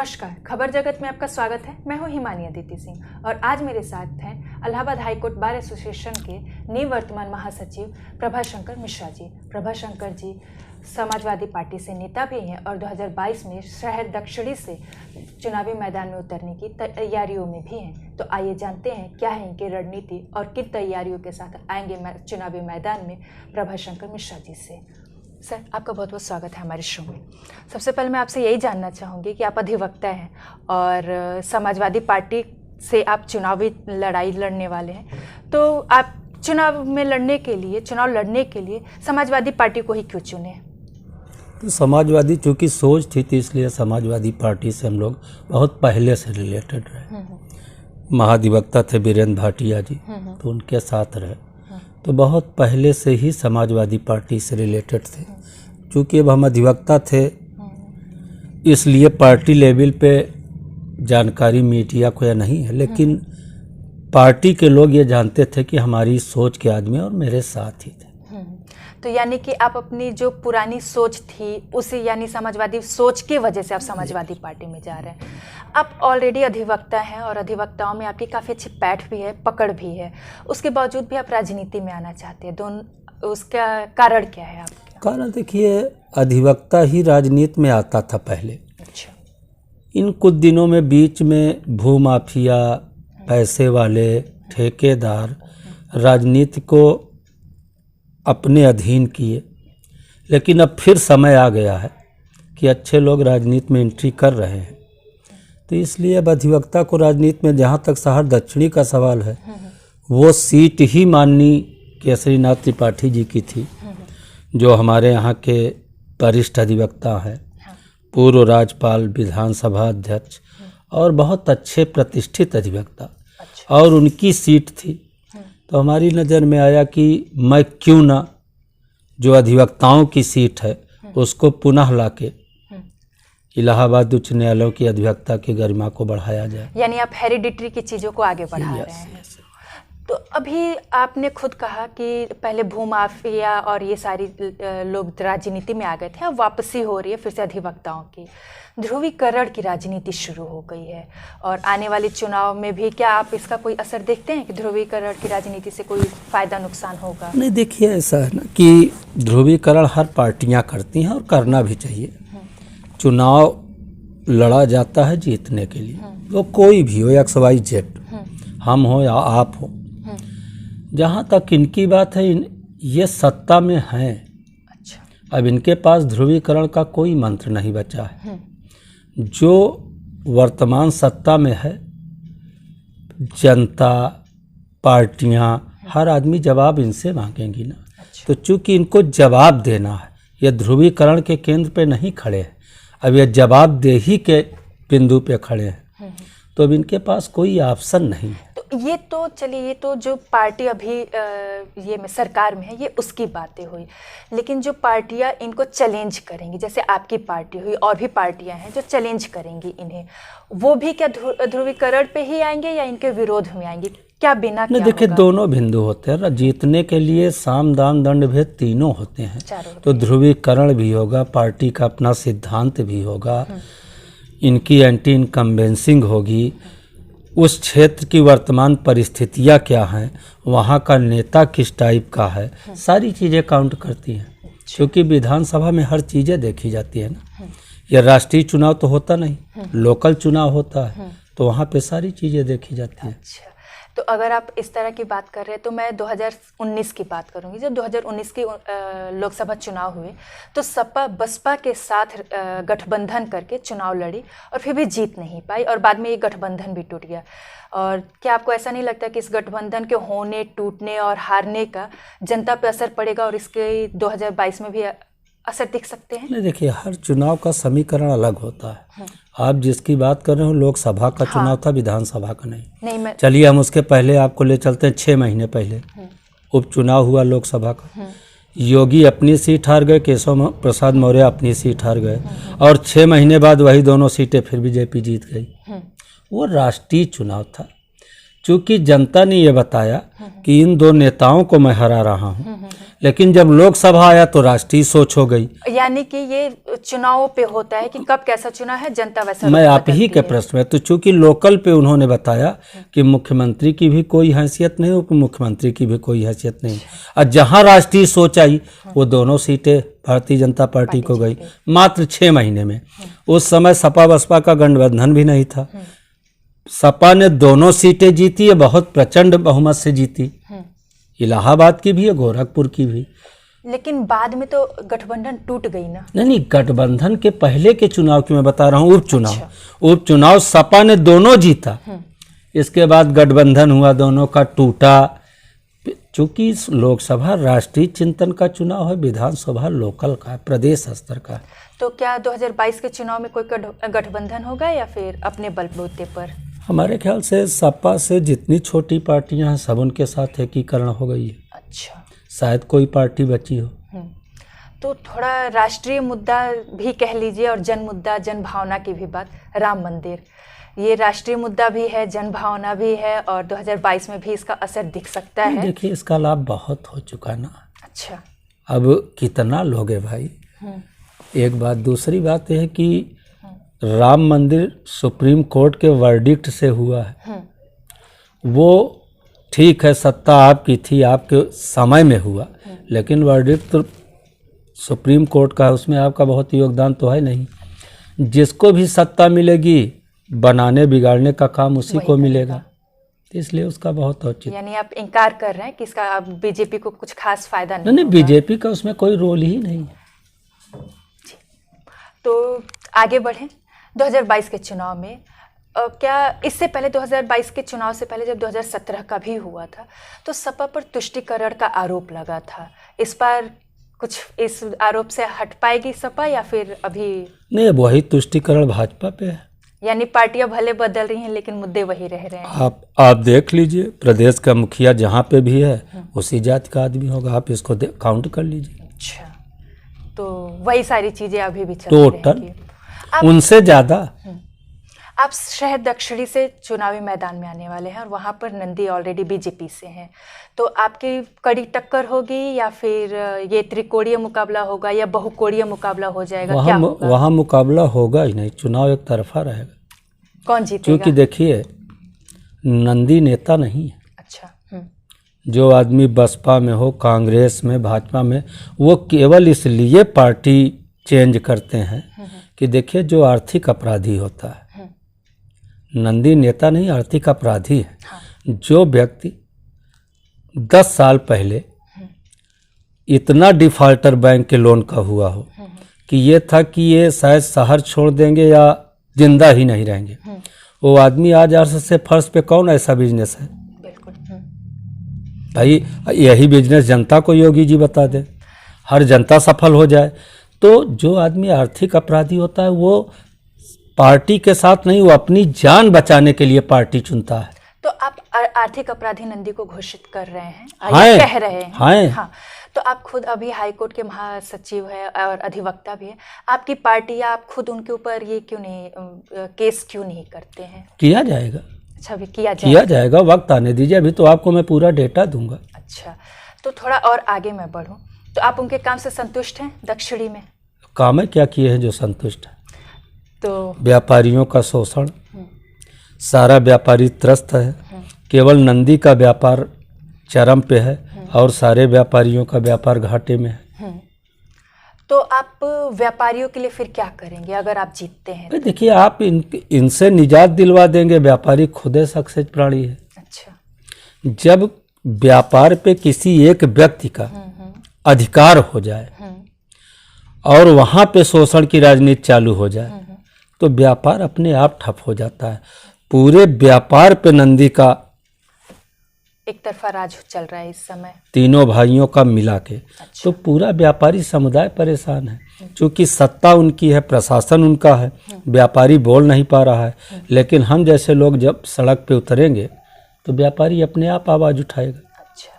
नमस्कार, खबर जगत में आपका स्वागत है। मैं हूं हिमानी अदिति सिंह और आज मेरे साथ हैं इलाहाबाद हाईकोर्ट बार एसोसिएशन के निवर्तमान महासचिव प्रभाशंकर मिश्रा जी। प्रभाशंकर जी समाजवादी पार्टी से नेता भी हैं और 2022 में शहर दक्षिणी से चुनावी मैदान में उतरने की तैयारियों में भी हैं। तो आइए जानते हैं क्या है इनकी रणनीति और किन तैयारियों के साथ आएंगे चुनावी मैदान में प्रभाशंकर मिश्रा जी से। सर, आपका बहुत बहुत स्वागत है हमारे शो में। सबसे पहले मैं आपसे यही जानना चाहूँगी कि आप अधिवक्ता हैं और समाजवादी पार्टी से आप चुनावी लड़ाई लड़ने वाले हैं, तो आप चुनाव लड़ने के लिए समाजवादी पार्टी को ही क्यों चुने? तो समाजवादी चूँकि सोच थी इसलिए समाजवादी पार्टी से हम लोग बहुत पहले से रिलेटेड रहे। महाधिवक्ता थे वीरेंद्र भाटिया जी, तो उनके साथ रहे, तो बहुत पहले से ही समाजवादी पार्टी से रिलेटेड थे। चूँकि अब हम अधिवक्ता थे इसलिए पार्टी लेवल पे जानकारी मीडिया को या नहीं है, लेकिन पार्टी के लोग ये जानते थे कि हमारी सोच के आदमी और मेरे साथ ही थे। तो यानी कि आप अपनी जो पुरानी सोच थी उसी यानी समाजवादी सोच की वजह से आप समाजवादी पार्टी में जा रहे हैं। आप ऑलरेडी अधिवक्ता हैं और अधिवक्ताओं में आपकी काफ़ी अच्छी पैठ भी है, पकड़ भी है, उसके बावजूद भी आप राजनीति में आना चाहते हैं। उसका कारण क्या है आपका? कारण देखिए, अधिवक्ता ही राजनीति में आता था पहले। अच्छा। इन कुछ दिनों में बीच में भूमाफिया, पैसे वाले, ठेकेदार राजनीति को अपने अधीन किए, लेकिन अब फिर समय आ गया है कि अच्छे लोग राजनीति में एंट्री कर रहे हैं। तो इसलिए अब अधिवक्ता को राजनीति में, जहाँ तक शहर दक्षिणी का सवाल है, वो सीट ही माननीय केसरीनाथ त्रिपाठी जी की थी, जो हमारे यहाँ के वरिष्ठ अधिवक्ता हैं, पूर्व राज्यपाल, विधानसभा अध्यक्ष और बहुत अच्छे प्रतिष्ठित अधिवक्ता, और उनकी सीट थी। तो हमारी नज़र में आया कि मैं क्यों ना जो अधिवक्ताओं की सीट है उसको पुनः लाके इलाहाबाद उच्च न्यायालय की अधिवक्ता की गरिमा को बढ़ाया जाए। यानी आप हेरिडिटरी की चीज़ों को आगे बढ़ा रहे हैं। तो अभी आपने खुद कहा कि पहले भूमाफिया और ये सारी लोग राजनीति में आ गए थे, अब वापसी हो रही है फिर से अधिवक्ताओं की। ध्रुवीकरण की राजनीति शुरू हो गई है और आने वाले चुनाव में भी क्या आप इसका कोई असर देखते हैं कि ध्रुवीकरण की राजनीति से कोई फ़ायदा नुकसान होगा? नहीं, देखिए ऐसा है ना कि ध्रुवीकरण हर पार्टियां करती हैं और करना भी चाहिए। चुनाव लड़ा जाता है जीतने के लिए, वो कोई भी हो, XYZ, हम हो या आप हो। जहाँ तक इनकी बात है, ये सत्ता में हैं। अच्छा। अब इनके पास ध्रुवीकरण का कोई मंत्र नहीं बचा है। जो वर्तमान सत्ता में है, जनता, पार्टियां, हर आदमी जवाब इनसे मांगेंगी ना। अच्छा। तो चूंकि इनको जवाब देना है, ये ध्रुवीकरण के केंद्र पे नहीं खड़े हैं, अब ये जवाबदेही के बिंदु पे खड़े हैं, तो अब इनके पास कोई ऑप्शन नहीं है। तो ये तो चलिए, ये तो जो पार्टी अभी ये में सरकार में है ये उसकी बातें हुई, लेकिन जो पार्टियां इनको चैलेंज करेंगी, जैसे आपकी पार्टी हुई और भी पार्टियां हैं जो चैलेंज करेंगी इन्हें, वो भी क्या ध्रुवीकरण पे ही आएंगे या इनके विरोध में आएंगे? क्या बिना क्या देखिए, दोनों बिंदु होते हैं। जीतने के लिए साम दाम दंड भेद तीनों होते हैं, तो ध्रुवीकरण भी होगा, पार्टी का अपना सिद्धांत भी होगा, इनकी एंटी इनकम्बेंसिंग होगी, उस क्षेत्र की वर्तमान परिस्थितियाँ क्या हैं, वहाँ का नेता किस टाइप का है, सारी चीज़ें काउंट करती हैं। क्योंकि विधानसभा में हर चीज़ें देखी जाती है ना। यह राष्ट्रीय चुनाव तो होता नहीं, लोकल चुनाव होता है, तो वहाँ पे सारी चीज़ें देखी जाती हैं। अच्छा। तो अगर आप इस तरह की बात कर रहे हैं तो मैं 2019 की बात करूंगी। जब 2019 के लोकसभा चुनाव हुए तो सपा बसपा के साथ गठबंधन करके चुनाव लड़ी और फिर भी जीत नहीं पाई और बाद में ये गठबंधन भी टूट गया। और क्या आपको ऐसा नहीं लगता कि इस गठबंधन के होने, टूटने और हारने का जनता पर असर पड़ेगा और इसके 2022 में भी असर दिख सकते हैं? नहीं, देखिए, हर चुनाव का समीकरण अलग होता है। आप जिसकी बात कर रहे हो लोकसभा का चुनाव था, विधानसभा का नहीं। चलिए हम उसके पहले आपको ले चलते हैं। 6 महीने पहले उपचुनाव हुआ लोकसभा का। योगी अपनी सीट हार गए, केशव प्रसाद मौर्य अपनी सीट हार गए, और 6 महीने बाद वही दोनों सीटें फिर बीजेपी जीत गई। वो राष्ट्रीय चुनाव था। चूंकि जनता ने ये बताया कि इन दो नेताओं को मैं हरा रहा हूँ, लेकिन जब लोकसभा आया तो राष्ट्रीय सोच हो गई। यानी कि ये चुनावों पे होता है कि कब कैसा चुना है, जनता वैसा मैं रुख आप ही बदलती के है। प्रश्न में तो चूंकि लोकल पे उन्होंने बताया कि मुख्यमंत्री की भी कोई हैसियत नहीं, उप मुख्यमंत्री की भी कोई हैसियत नहीं, और जहां राष्ट्रीय सोच आई वो दोनों सीटें भारतीय जनता पार्टी को गई मात्र 6 महीने में। उस समय सपा बसपा का गठबंधन भी नहीं था। सपा ने दोनों सीटें जीती है, बहुत प्रचंड बहुमत से जीती, इलाहाबाद की भी है, गोरखपुर की भी। लेकिन बाद में तो गठबंधन टूट गई ना। नहीं, गठबंधन के पहले के चुनाव की मैं बता रहा हूँ, उपचुनाव सपा ने दोनों जीता, इसके बाद गठबंधन हुआ, दोनों का टूटा। चूंकि लोकसभा राष्ट्रीय चिंतन का चुनाव है, विधानसभा लोकल का, प्रदेश स्तर का। तो क्या 2022 के चुनाव में कोई गठबंधन होगा या फिर अपने बलबूते पर? हमारे ख्याल से सपा से जितनी छोटी पार्टियां हैं सब उनके साथ एकीकरण हो गई है। अच्छा, शायद कोई पार्टी बची हो। तो थोड़ा राष्ट्रीय मुद्दा भी कह लीजिए और जन मुद्दा, जन भावना की भी बात, राम मंदिर, ये राष्ट्रीय मुद्दा भी है, जन भावना भी है, और 2022 में भी इसका असर दिख सकता है। देखिए, इसका लाभ बहुत हो चुका ना। अच्छा, अब कितना लोगे भाई। एक बात, दूसरी बात यह है कि राम मंदिर सुप्रीम कोर्ट के वर्डिक्ट से हुआ है। वो ठीक है, सत्ता आपकी थी, आपके समय में हुआ, लेकिन वर्डिक्ट तो सुप्रीम कोर्ट का है, उसमें आपका बहुत योगदान तो है नहीं। जिसको भी सत्ता मिलेगी बनाने बिगाड़ने का काम उसी को मिलेगा, इसलिए उसका बहुत औचित्य। यानी आप इनकार कर रहे हैं कि इसका अब बीजेपी को कुछ खास फायदा नहीं? नहीं, बीजेपी का उसमें कोई रोल ही नहीं। तो आगे बढ़ें 2022 के चुनाव में। क्या इससे पहले 2022 के चुनाव से पहले जब 2017 का भी हुआ था तो सपा पर तुष्टीकरण का आरोप लगा था, इस बार कुछ इस आरोप से हट पाएगी सपा या फिर अभी? नहीं, वही तुष्टीकरण भाजपा पे है। यानी पार्टियां भले बदल रही हैं लेकिन मुद्दे वही रह रहे हैं। आप देख लीजिए, प्रदेश का मुखिया जहाँ पे भी है उसी जाति का आदमी होगा, आप इसको काउंट कर लीजिए। अच्छा, तो वही सारी चीजें अभी भी चल टोटल उनसे ज्यादा। आप शहर दक्षिणी से चुनावी मैदान में आने वाले हैं और वहाँ पर नंदी ऑलरेडी बीजेपी से हैं, तो आपकी कड़ी टक्कर होगी या फिर ये त्रिकोणीय मुकाबला होगा या बहुकोणीय मुकाबला हो जाएगा? वहाँ मुकाबला होगा ही नहीं, चुनाव एक तरफा रहेगा। कौन जीतेगा? क्योंकि देखिए, नंदी नेता नहीं है। अच्छा, जो आदमी बसपा में हो, कांग्रेस में, भाजपा में, वो केवल इसलिए पार्टी चेंज करते हैं कि देखिए, जो आर्थिक अपराधी होता है, नंदी नेता नहीं, आर्थिक अपराधी है। हाँ। जो व्यक्ति 10 साल पहले इतना डिफॉल्टर बैंक के लोन का हुआ हो कि ये था कि ये शायद शहर छोड़ देंगे या जिंदा ही नहीं रहेंगे, वो आदमी आज से फर्श पे कौन ऐसा बिजनेस है? बिल्कुल। भाई, यही बिजनेस जनता को योगी जी बता दे, हर जनता सफल हो जाए। तो जो आदमी आर्थिक अपराधी होता है वो पार्टी के साथ नहीं, वो अपनी जान बचाने के लिए पार्टी चुनता है। तो आप आर्थिक अपराधी नंदी को घोषित कर रहे हैं, कह रहे हैं। हाँ, तो आप खुद अभी हाईकोर्ट के महासचिव है और अधिवक्ता भी है, आपकी पार्टी या आप खुद उनके ऊपर ये क्यों नहीं केस क्यों नहीं करते हैं? किया जाएगा। अच्छा, अभी किया जाएगा, वक्त आने दीजिए, अभी तो आपको मैं पूरा डेटा दूंगा। अच्छा, तो थोड़ा और आगे मैं बढ़ूं, तो आप उनके काम से संतुष्ट हैं? दक्षिणी में काम है क्या किए हैं जो संतुष्ट है? तो व्यापारियों का शोषण, सारा व्यापारी त्रस्त है, केवल नंदी का व्यापार चरम पे है और सारे व्यापारियों का व्यापार घाटे में है। तो आप व्यापारियों के लिए फिर क्या करेंगे अगर आप जीतते हैं? देखिए, आप इनसे निजात दिलवा देंगे, व्यापारी खुद सक्सेस प्राणी है। अच्छा, जब व्यापार पे किसी एक व्यक्ति का अधिकार हो जाए और वहाँ पे शोषण की राजनीति चालू हो जाए तो व्यापार अपने आप ठप हो जाता है। पूरे व्यापार पे नंदी का एक तरफा राज चल रहा है इस समय, तीनों भाइयों का मिला के। अच्छा। तो पूरा व्यापारी समुदाय परेशान है, क्योंकि सत्ता उनकी है, प्रशासन उनका है, व्यापारी बोल नहीं पा रहा है। लेकिन हम जैसे लोग जब सड़क पे उतरेंगे तो व्यापारी अपने आप आवाज़ उठाएगा। अच्छा,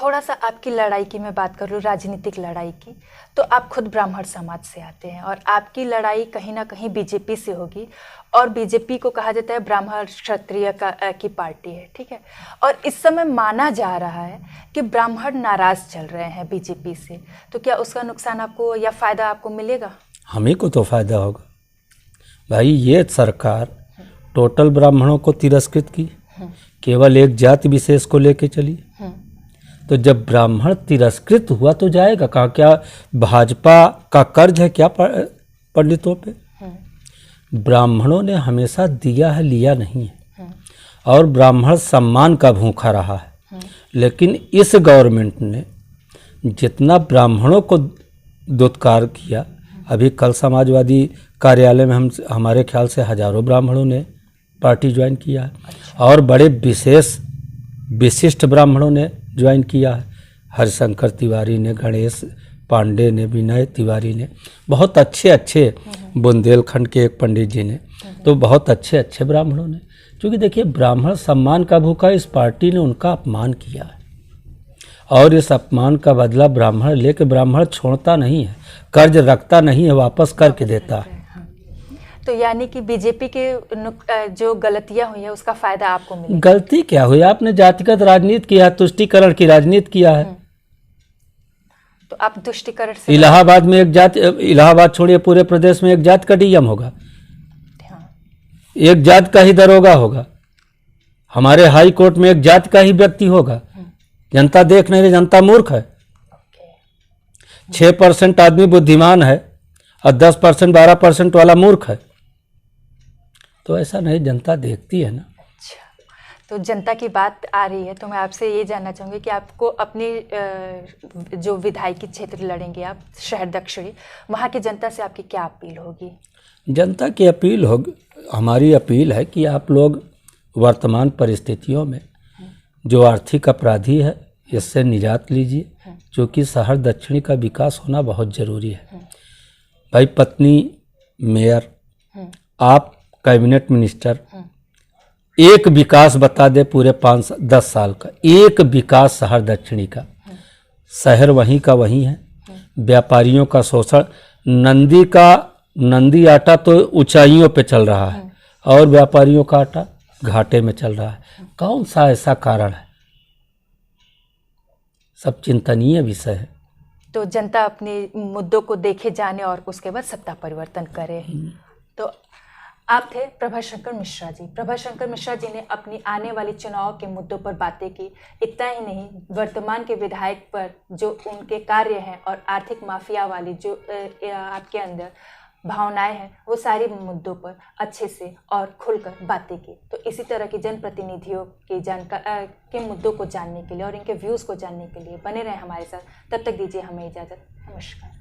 थोड़ा सा आपकी लड़ाई की मैं बात करूँ, राजनीतिक लड़ाई की, तो आप खुद ब्राह्मण समाज से आते हैं और आपकी लड़ाई कहीं ना कहीं बीजेपी से होगी, और बीजेपी को कहा जाता है ब्राह्मण क्षत्रिय की पार्टी है, ठीक है। और इस समय माना जा रहा है कि ब्राह्मण नाराज चल रहे हैं बीजेपी से, तो क्या उसका नुकसान आपको या फायदा आपको मिलेगा? हमें को तो फायदा होगा भाई। ये सरकार टोटल ब्राह्मणों को तिरस्कृत की, केवल एक जाति विशेष को लेके चली। तो जब ब्राह्मण तिरस्कृत हुआ तो जाएगा कहाँ? क्या भाजपा का कर्ज है क्या पंडितों पे? ब्राह्मणों ने हमेशा दिया है, लिया नहीं है, और ब्राह्मण सम्मान का भूखा रहा है। लेकिन इस गवर्नमेंट ने जितना ब्राह्मणों को दुत्कार किया, अभी कल समाजवादी कार्यालय में हमारे ख्याल से हजारों ब्राह्मणों ने पार्टी ज्वाइन किया है। और बड़े विशिष्ट ब्राह्मणों ने ज्वाइन किया है। हरिशंकर तिवारी ने, गणेश पांडे ने, विनय तिवारी ने, बहुत अच्छे बुंदेलखंड के एक पंडित जी ने, तो बहुत अच्छे ब्राह्मणों ने। क्योंकि देखिए, ब्राह्मण सम्मान का भूखा, इस पार्टी ने उनका अपमान किया है, और इस अपमान का बदला ब्राह्मण लेके, ब्राह्मण छोड़ता नहीं है, कर्ज रखता नहीं है, वापस करके देता है। तो यानी कि बीजेपी के जो गलतियां हुई है उसका फायदा आपको मिलेगा? गलती क्या हुई? आपने जातिगत राजनीति किया है, तुष्टीकरण की राजनीति किया है। तो आप तुष्टीकरण से, इलाहाबाद में एक जाति, इलाहाबाद छोड़िए पूरे प्रदेश में एक जात का डीएम होगा, एक जात का ही दरोगा होगा, हमारे हाई कोर्ट में एक जात का ही व्यक्ति होगा। जनता देख नहीं रही, जनता मूर्ख है। 6% आदमी बुद्धिमान है और 10% 12% वाला मूर्ख है। तो ऐसा नहीं, जनता देखती है ना। अच्छा, तो जनता की बात आ रही है तो मैं आपसे ये जानना चाहूँगी कि आपको अपनी जो विधायकी क्षेत्र लड़ेंगे आप, शहर दक्षिणी, वहाँ की जनता से आपकी क्या अपील होगी? जनता की अपील होगी, हमारी अपील है कि आप लोग वर्तमान परिस्थितियों में जो आर्थिक अपराधी है इससे निजात लीजिए, क्योंकि शहर दक्षिणी का विकास होना बहुत ज़रूरी है। भाई, पत्नी मेयर, आप कैबिनेट मिनिस्टर, एक विकास बता दे पूरे 5-10 साल का, एक विकास शहर दक्षिणी का। शहर वहीं का वहीं है, व्यापारियों का शोषण, नंदी आटा तो ऊंचाइयों पे चल रहा है और व्यापारियों का आटा घाटे में चल रहा है। कौन सा ऐसा कारण है? सब चिंतनीय विषय है। तो जनता अपने मुद्दों को देखे जाने और उसके बाद सत्ता परिवर्तन करे। तो आप थे प्रभाशंकर मिश्रा जी। प्रभाशंकर मिश्रा जी ने अपनी आने वाली चुनाव के मुद्दों पर बातें की। इतना ही नहीं, वर्तमान के विधायक पर जो उनके कार्य हैं और आर्थिक माफिया वाली जो आपके अंदर भावनाएं हैं, वो सारी मुद्दों पर अच्छे से और खुलकर बातें की। तो इसी तरह की जनप्रतिनिधियों की के मुद्दों को जानने के लिए और इनके व्यूज़ को जानने के लिए बने रहें हमारे साथ। तब तक दीजिए हमें इजाज़त। नमस्कार।